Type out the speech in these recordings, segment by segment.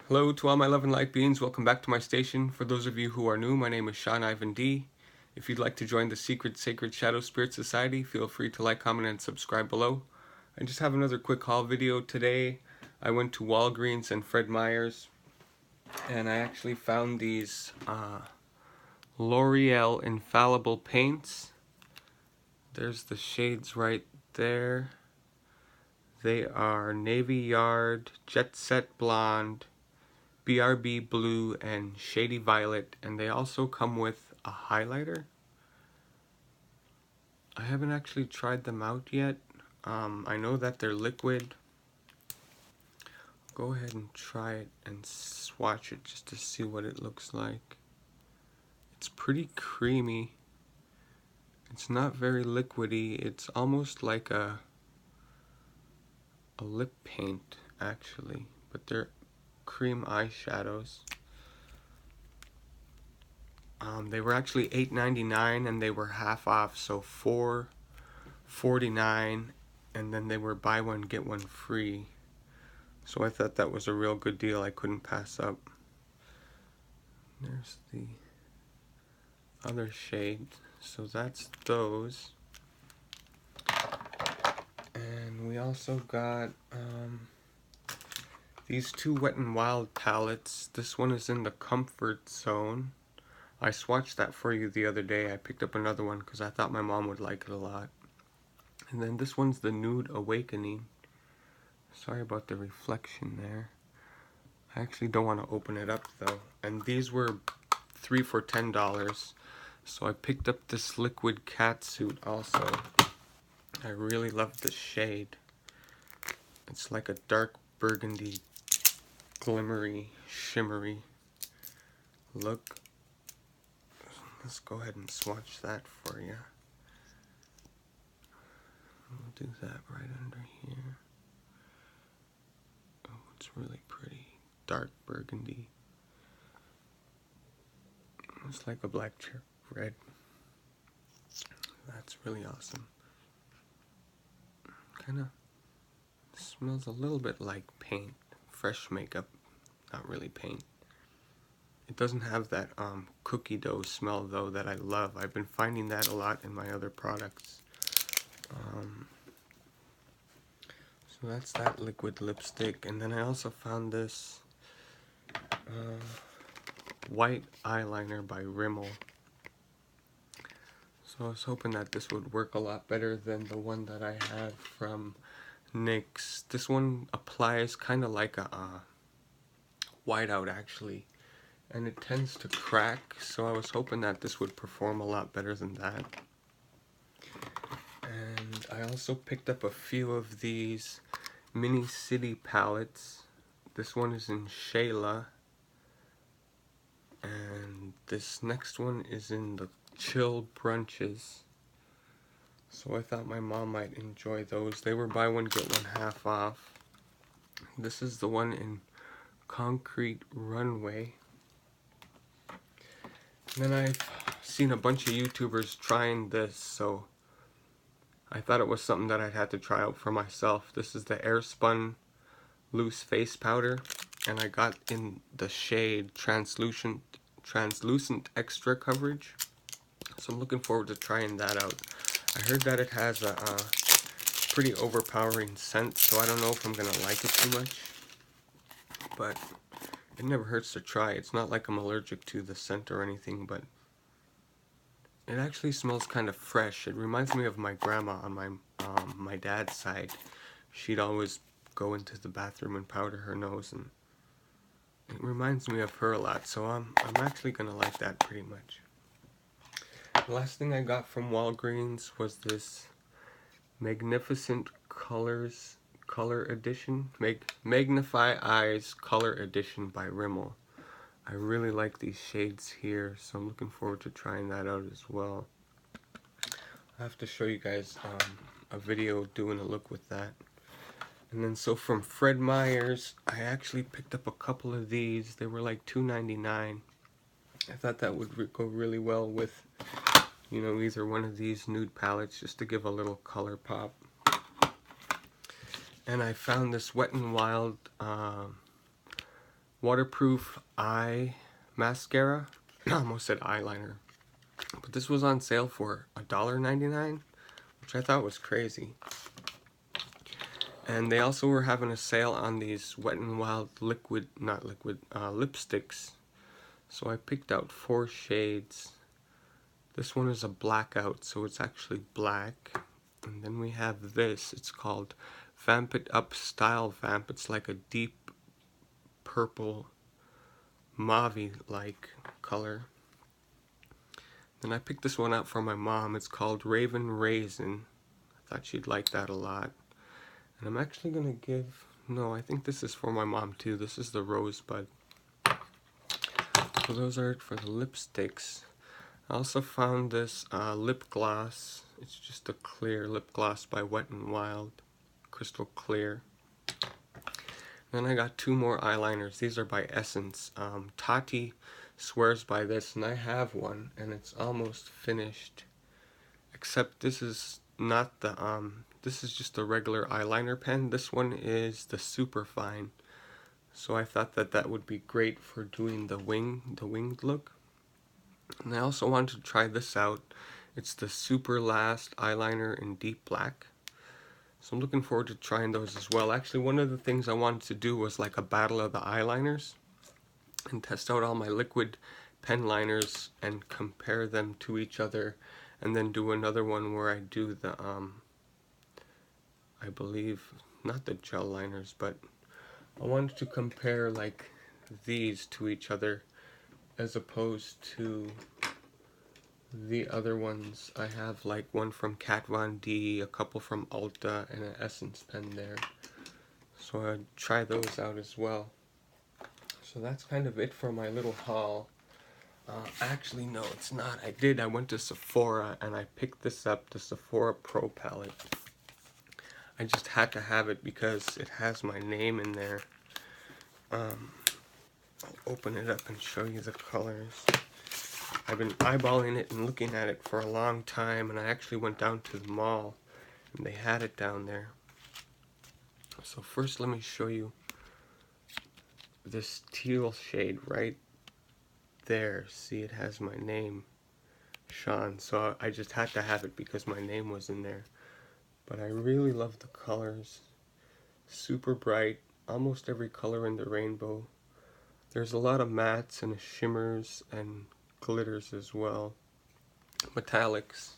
Hello to all my Lovin light beings, welcome back to my station. For those of you who are new, my name is Shawn Ivan D. If you'd like to join the Secret Sacred Shadow Spirit Society, feel free to like, comment, and subscribe below. I just have another quick haul video today. I went to Walgreens and Fred Meyers, and I actually found these L'Oreal Infallible Paints. There's the shades right there. They are Navy Yard, Jet Set Blonde, BRB Blue, and Shady Violet, and they also come with a highlighter. I haven't actually tried them out yet. I know that they're liquid. Go ahead and try it and swatch it just to see what it looks like. It's pretty creamy. It's not very liquidy. It's almost like a lip paint actually, but they're cream eyeshadows. They were actually $8.99 and they were half off, so $4.49, and then they were buy one get one free. So I thought that was a real good deal. I couldn't pass up. There's the other shade. So that's those. And we also got these two Wet n Wild palettes. This one is in the Comfort Zone. I swatched that for you the other day. I picked up another one because I thought my mom would like it a lot. And then this one's the Nude Awakening. Sorry about the reflection there. I actually don't want to open it up though. And these were 3 for $10. So I picked up this liquid catsuit also. I really love the shade. It's like a dark burgundy, glimmery, shimmery look. Let's go ahead and swatch that for you. We'll do that right under here. Oh, it's really pretty. Dark burgundy. It's like a black cherry red. That's really awesome. Kind of smells a little bit like paint. Fresh makeup. Not really paint. It doesn't have that cookie dough smell though that I love. I've been finding that a lot in my other products. So that's that liquid lipstick. And then I also found this white eyeliner by Rimmel. So I was hoping that this would work a lot better than the one that I had from NYX. This one applies kind of like a whiteout actually. And it tends to crack, so I was hoping that this would perform a lot better than that. And I also picked up a few of these Mini City palettes. This one is in Shayla, and this next one is in the Chill Brunches. So I thought my mom might enjoy those. They were buy one get one half off. This is the one in Concrete Runway. And then I've seen a bunch of YouTubers trying this, so I thought it was something that I'd have to try out for myself. This is the Airspun Loose Face Powder, and I got in the shade Translucent Extra Coverage. So I'm looking forward to trying that out. I heard that it has a pretty overpowering scent, so I don't know if I'm going to like it too much. But it never hurts to try. It's not like I'm allergic to the scent or anything, but it actually smells kind of fresh. It reminds me of my grandma on my dad's side. She'd always go into the bathroom and powder her nose, and it reminds me of her a lot. So I'm actually gonna like that pretty much. The last thing I got from Walgreens was this Magnificent Colors Color Edition, Magnify Eyes Color Edition by Rimmel. I really like these shades here, so I'm looking forward to trying that out as well. I have to show you guys a video doing a look with that. And then so from Fred Meyers, I actually picked up a couple of these. They were like $2.99. I thought that would go really well with, you know, either one of these nude palettes, just to give a little color pop. And I found this Wet n Wild waterproof eye mascara. I almost said eyeliner. But this was on sale for $1.99, which I thought was crazy. And they also were having a sale on these Wet n Wild lipsticks. So I picked out 4 shades. This one is a blackout, so it's actually black. And then we have this. It's called Vamp It Up Style Vamp. It's like a deep purple, mauve-like color. Then I picked this one out for my mom. It's called Raven Raisin. I thought she'd like that a lot. And I'm actually going to give... No, I think this is for my mom too. This is the Rosebud. So those are it for the lipsticks. I also found this lip gloss. It's just a clear lip gloss by Wet n Wild. Crystal clear. Then I got 2 more eyeliners. These are by Essence. Tote swears by this, and I have one, and it's almost finished. Except this is not the this is just a regular eyeliner pen. This one is the super fine. So I thought that that would be great for doing the winged look. And I also wanted to try this out. It's the Super Last eyeliner in deep black. So I'm looking forward to trying those as well. Actually, one of the things I wanted to do was like a battle of the eyeliners and test out all my liquid pen liners and compare them to each other, and then do another one where I do the I believe not the gel liners, but I wanted to compare like these to each other as opposed to the other ones. I have like one from Kat Von D, a couple from Ulta, and an Essence pen there. So I'd try those out as well. So that's kind of it for my little haul. Actually, no, it's not. I went to Sephora and I picked this up, the Sephora Pro palette. I just had to have it because it has my name in there. I'll open it up and show you the colors. I've been eyeballing it and looking at it for a long time, and I actually went down to the mall and they had it down there. So first let me show you this teal shade right there. See, it has my name, Shawn. So I just had to have it because my name was in there. But I really love the colors. Super bright, almost every color in the rainbow. There's a lot of mattes and shimmers and glitters as well. Metallics.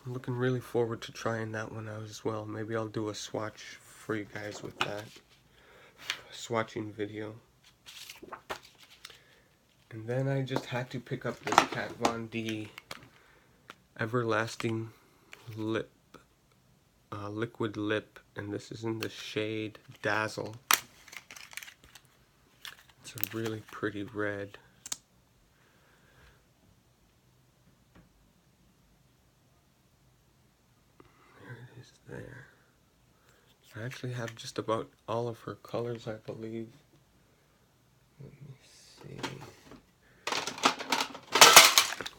I'm looking really forward to trying that one out as well. Maybe I'll do a swatch for you guys with that. Swatching video. And then I just had to pick up this Kat Von D Everlasting Lip, liquid lip, and this is in the shade Dazzle. It's a really pretty red. There it is there. I actually have just about all of her colors, I believe. Let me see.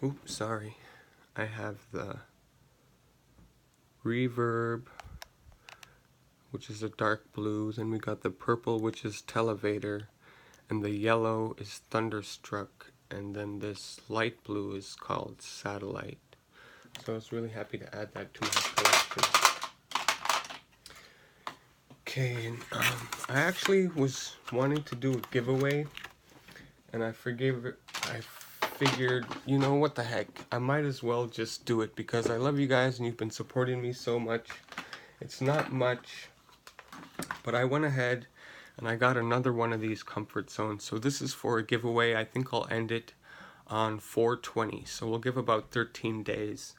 Oops, sorry. I have the Reverb, which is a dark blue. Then we got the purple, which is Televator, and the yellow is Thunderstruck, and then this light blue is called Satellite. So I was really happy to add that to my collection. Okay, and I actually was wanting to do a giveaway, and I figured, you know, what the heck, I might as well just do it because I love you guys and you've been supporting me so much. It's not much, but I went ahead and I got another one of these comfort zones. So this is for a giveaway. I think I'll end it on 4/20. So we'll give about 13 days.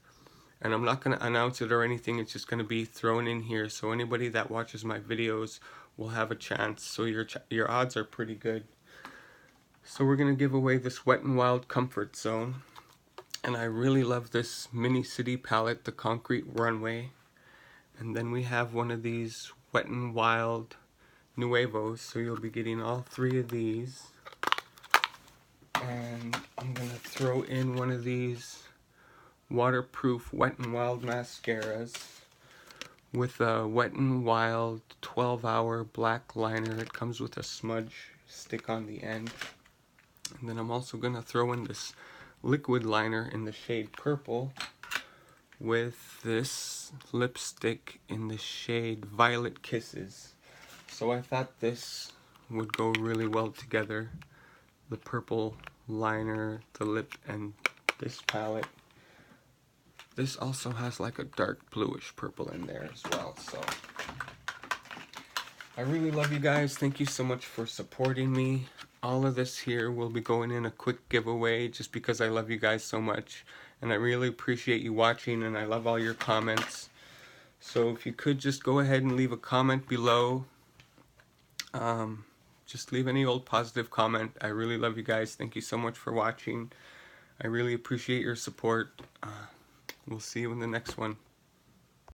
And I'm not going to announce it or anything. It's just going to be thrown in here. So anybody that watches my videos will have a chance. So your odds are pretty good. So we're going to give away this Wet n Wild Comfort Zone. And I really love this Mini City palette, the Concrete Runway. And then we have one of these Wet n Wild Nuevos. So you'll be getting all 3 of these. And I'm going to throw in one of these waterproof Wet n Wild mascaras, with a Wet n Wild 12-hour black liner. It comes with a smudge stick on the end. And then I'm also going to throw in this liquid liner in the shade purple with this lipstick in the shade Violet Kisses. So I thought this would go really well together. The purple liner, the lip, and this palette. This also has like a dark bluish purple in there as well. So I really love you guys. Thank you so much for supporting me. All of this here will be going in a quick giveaway just because I love you guys so much. And I really appreciate you watching, and I love all your comments. So if you could just go ahead and leave a comment below. Just leave any old positive comment. I really love you guys. Thank you so much for watching. I really appreciate your support. We'll see you in the next one.